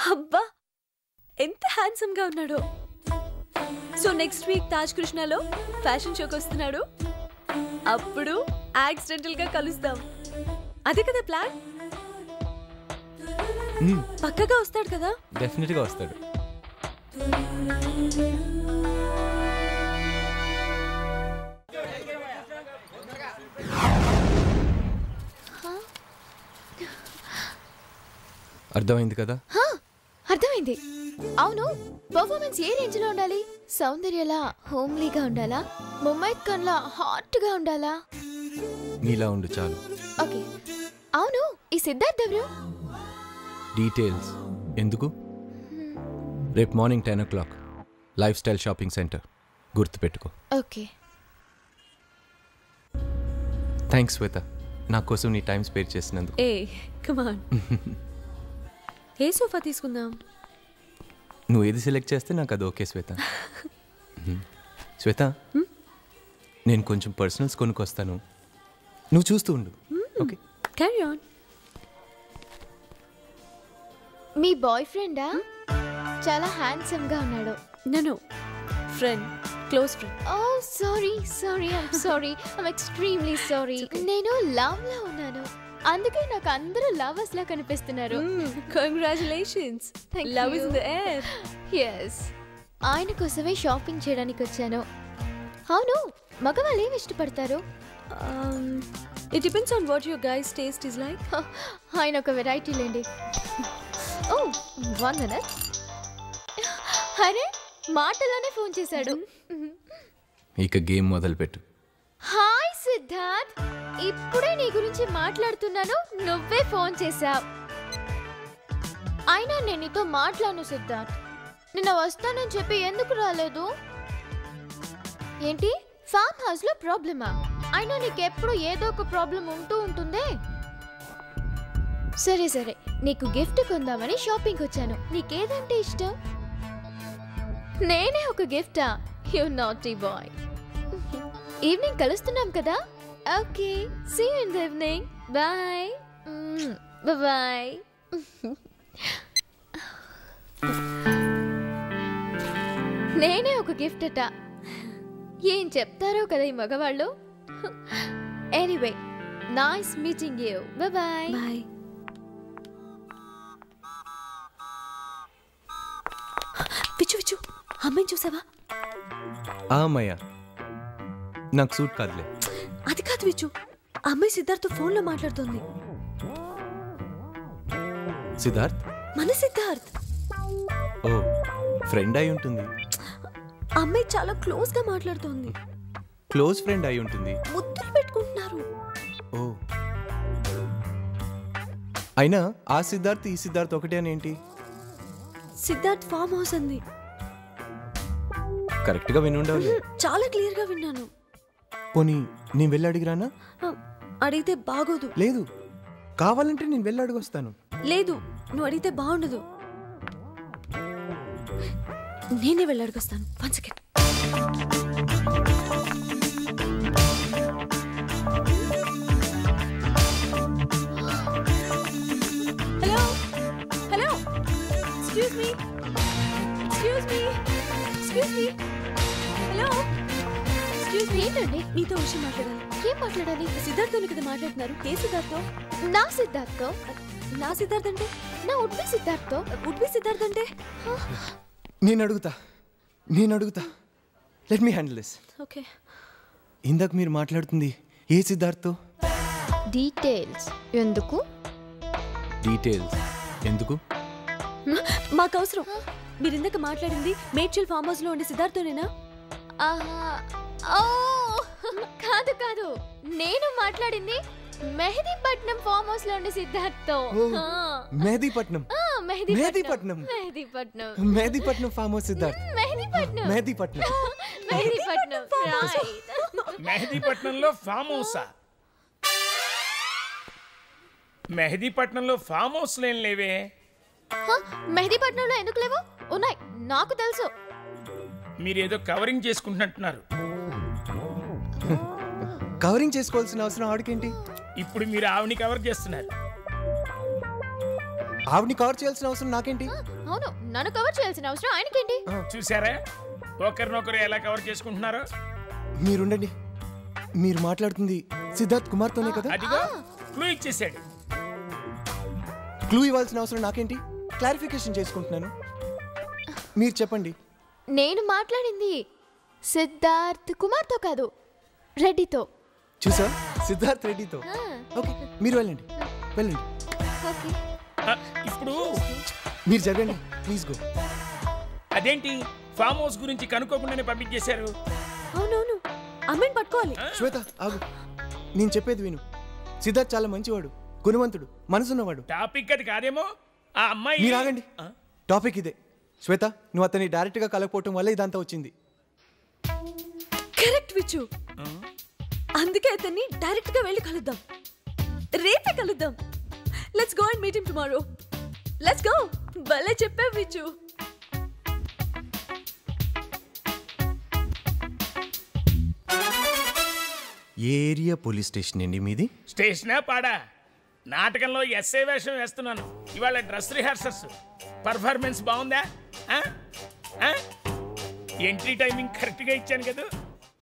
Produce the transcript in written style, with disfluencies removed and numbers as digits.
అబ్బా ఎంత హ్యాండ్సమ్ గా ఉన్నాడో. సో నెక్స్ట్ వీక్ తాజ్ కృష్ణలో ఫ్యాషన్ షోకి వస్తున్నాడు. అప్పుడు యాక్సిడెంటల్ గా కలుస్తాం. అదే కదా ప్లాన్? పక్కగా వస్తాడు కదా? డెఫినెట్ గా వస్తాడు. అర్థమైంది కదా? అర్థమైంది. అవును, పర్ఫార్మెన్స్ ఏ రేంజ్ లో ఉండాలి? సౌందర్యలా హోమ్లీగా ఉండాలా? ముంబై కన్లా హాట్ గా ఉండాలా? నీలా ఉండు చాలు. ఓకే. అవును, ఈ సిద్ధార్థ్ ఎవరు? డీటెయిల్స్ ఎందుకు? రేపు morning 10 o'clock life style shopping centre, గుర్తుపెట్టుకో. ఓకే. థ్యాంక్స్ శ్వేత, నా కోసం నీ టైం స్పేర్ చేసినందుకు. ఏ కమ్ ఆన్. ఏ సోఫా తీసుకుందాం? నువ్వు ఏది సెలెక్ట్ చేస్తే నాకు అది ఓకే శ్వేత. శ్వేత, నేను కొంచెం పర్సనల్స్ కొనుక్కొస్తాను, నువ్వు చూస్తూ ఉండు. Okay, carry on. మీ బాయ్ ఫ్రెండా? చాలా హ్యాండ్సమ్ గా ఉన్నాడు. No friend, close friend. Oh sorry I'm sorry, I'm extremely sorry. నేను లవ్ లో ఉన్నాను, అందుకే నాకు అందరూ లవర్స్ లా కనిపిస్తున్నారు. Congratulations, love is in the air. yes, ఆయన కోసమే షాపింగ్ చేయడానికి వచ్చాను. అవును, మగవాళ్ళు ఏమి ఇష్టపడతారు? It depends on what your guys taste is like. ఆయన ఒక వెరైటీ లేండి. ఓ 1 minute. అరే, మాటలోనే ఫోన్ చేశాడు. ఇక గేమ్ మొదలుపెట్టు. హాయ్ సిద్ధార్థ్, ఇప్పుడే నీ గురించి మాట్లాడుతున్నాను, నువ్వే ఫోన్ చేశావు. అయినా నేను నీతో మాట్లాడను సిద్ధార్థ్. నిన్న వస్తానని చెప్పి ఎందుకు రాలేదు? ఏంటి, ఫామ్ హౌస్ లో ప్రాబ్లమా? అయినా నీకెప్పుడు ఏదో ఒక ప్రాబ్లం ఉంటూ ఉంటుందే. సరే సరే, నీకు గిఫ్ట్ కొందామని షాపింగ్ వచ్చాను. నీకేదంటే ఇష్టం? నేనే ఒక గిఫ్టా? You naughty boy. ఈవినింగ్ కలుస్తున్నాం కదా? Okay, see you in the evening. Bye bye. నేనే ఒక గిఫ్ట్ అట. ఏం చెప్తారో కదా ఈ మగవాళ్ళు. Anyway, nice meeting you. Bye bye. Bye. Vichu Vichu, అమ్మాయిని చూసావా? అమ్మయ్య, నాకు సూట్ కాదులే. అది కాదు విచ్చు, అమ్మాయి సిద్ధార్థ్ ఫోన్ లో మాట్లాడుతోంది. సిద్ధార్థ్? మన సిద్ధార్థ్. ఓ, ఫ్రెండ్ అయి ఉంటుంది. అమ్మాయి చాలా క్లోజ్ గా మాట్లాడుతోంది. క్లోజ్ ఫ్రెండ్ అయి ఉంటుంది. ముద్దులు పెట్టుకుంటున్నారు. ఓ, అయినా ఆ సిద్ధార్థ్ ఈ సిద్ధార్థ్ ఒకటే అని ఏంటి? సిద్ధార్థ్ ఫామ్ హౌస్ అంది. కరెక్ట్ గా వినుండవు. చాలా క్లియర్ గా విన్నాను. పోనీ నేను వెళ్ళి అడిగిరానా? అడిగితే బాగోదు. లేదు, కావాలంటే నేను వెళ్ళి అడిగొస్తాను. లేదు, నువ్వు అడిగితే బాగుండదు. నేనే వెళ్ళి అడిగొస్తాను. 1 second. Hello hello, excuse me excuse me excuse me. Hello excuse me. ఏంటండి? మీతో విషయం మాట్లాడాలి. ఏం మాట్లాడాలి? సిద్ధార్థ్ కదా మాట్లాడుతున్నారు. ఏ సిద్ధార్థ్? నా సిద్ధార్థ్. నా సిద్ధార్థ్ అంటే? నా ఉడ్బి సిద్ధార్థ్. ఉడ్బి సిద్ధార్థ్ అంటే? నేను అడుగుతా. Let me handle this. Okay. ఇందాక మీరు మాట్లాడుతుంది ఏ సిద్ధార్థ్? డీటెయిల్స్ ఎందుకు? డీటెయిల్స్ ఎందుకు? మాకు అవసరం. మీరు ఇందాక మాట్లాడింది మేడ్చల్ ఫామ్ హౌస్ లో ఉండే సిద్ధార్థనేనా? కాదు కాదు, నేను మాట్లాడింది మెహదీపట్నం ఫామ్ హౌస్ లో ఉండే సిద్ధార్థ్. Mehdipatnam farm house Siddharth. మెహదీపట్నంలో ఫామ్ హౌసా? మెహదీపట్నంలో ఫామ్ హౌస్ లేం లేవే. మెహదీపట్నంలో ఎందుకు లేవు? ఉన్నాయి, నాకు తెలుసు. మీరేదో కవరింగ్ చేసుకుంటున్నట్టున్నారు. కవరింగ్ చేసుకోవాల్సిన అవసరం ఆవిడకేంటి? ఇప్పుడు మీరు ఆవిని కవర్ చేస్తున్నారు. ఆవిడని కవర్ చేయాల్సిన అవసరం నాకేంటి? అవును, నన్ను కవర్ చేయాల్సిన అవసరం ఆయనకేంటి? చూసారా ఒకరినొకరు ఎలా కవర్ చేసుకుంటున్నారో? మీరుండండి. మీరు మాట్లాడుతుంది సిద్ధార్థ్ కుమార్తోనే కదా? అదిగో క్లూ ఇచ్చేసాడు. క్లూ ఇవ్వాల్సిన అవసరం నాకేంటి? క్లారిఫికేషన్ చేసుకుంటున్నాను. మీరు చెప్పండి. నేను మాట్లాడింది సిద్ధార్థ్ కుమార్తో కాదు, రెడ్డితో. చూసా, సిద్ధార్థ్ రెడ్డితో. ఓకే, మీరు వెళ్ళండి. ఓకే. ఇప్పుడు మీరు జరగండి, ప్లీజ్ గో. అదేంటి ఫామ్ హౌస్ గురించి కనుక్కోకుండానే పంపించేశారు? అవునవును, అమ్మని పట్టుకోవాలి. శ్వేత ఆగు, నేను చెప్పేది విను. సిద్ధార్థ్ చాలా మంచివాడు, గుణవంతుడు, మనసున్నవాడు. టాపిక్ అది కాదేమో. ఆ అమ్మాయి మీరు ఆగండి. టాపిక్ ఇదే. శ్వేత, నువ్వు అతన్ని డైరెక్ట్గా కలగపోవటం వల్ల ఇదంతా వచ్చింది. కరెక్ట్ విచ్చు. అందుకే అతన్ని డైరెక్ట్ గా వెళ్ళి కలుద్దాం. రేపే కలుద్దాం. Let's go and meet him tomorrow. Let's go. భలే చెప్పావు విచ్చు. ఏ ఏరియా పోలీస్ స్టేషన్ అండి మీది? స్టేషనా పాడా? నాటకంలో ఎస్ఐ వేషం వేస్తున్నాను. ఇవాళ డ్రెస్ రిహార్సల్స్. పర్ఫార్మెన్స్ బాగుందా? ఎంట్రీ టైమింగ్ కరెక్ట్గా ఇచ్చాను కదా?